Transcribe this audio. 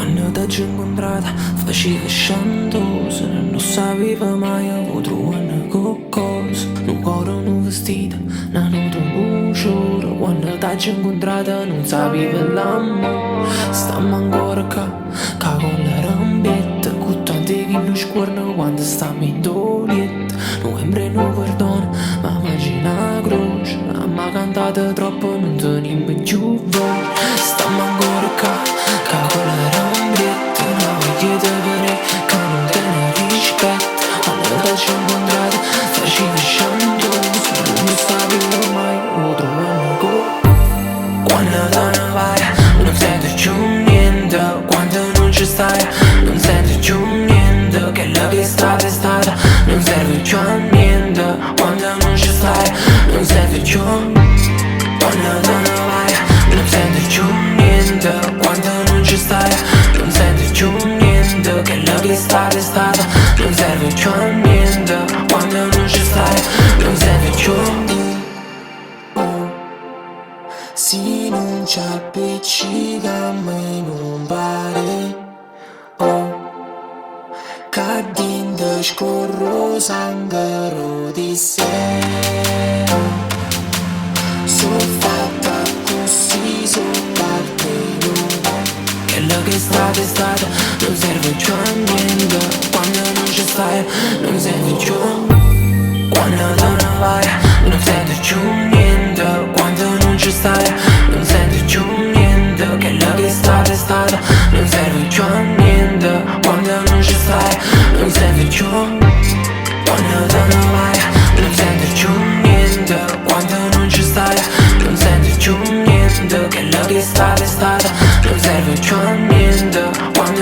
Quando ti incontrata facevi sciantosa, non sapeva mai avuto una cosa. Un cuore, un vestito, una nota, un cielo. Quando ti incontrata non sapeva l'amore. Stiamo ancora qua, con la rambietta, con tanti che non scorno quando stiamo in dolietta. Novembre non perdona, ma immagina la croce. Ma cantate troppo, non teniamo più voce. Stiamo ancora qua, con la rambietta. La voglia di vedere che non te ne rispetto. Quando ti incontrata facevi sciantosa, non sapevo mai avuto una cosa. Quando te ne vai non senti più niente. Quando non ci stai non senti più niente. Che la che è stata non serve più a niente. Quando non ci stai non serve più. Quando te ne vai non senti più niente. Quando non ci stai non senti più niente. Che la che è stata non serve più a niente. Quando non ci stai non serve più. Se non ci appiccica a me non pare. Che dentro scorro sangue di sé. Sono fatta così, sono partito. Che la che è stata non serve più a niente. Quando non ci stai non serve più. Quando te ne vai non senti più niente. Quando non ci stai non senti più niente. Che la che è stata non serve più a niente. Quando non ci stai non serve più. Quando te ne vai non senti più niente. Quando non ci stai non senti più niente. Che la che è stata non serve più a niente. Quando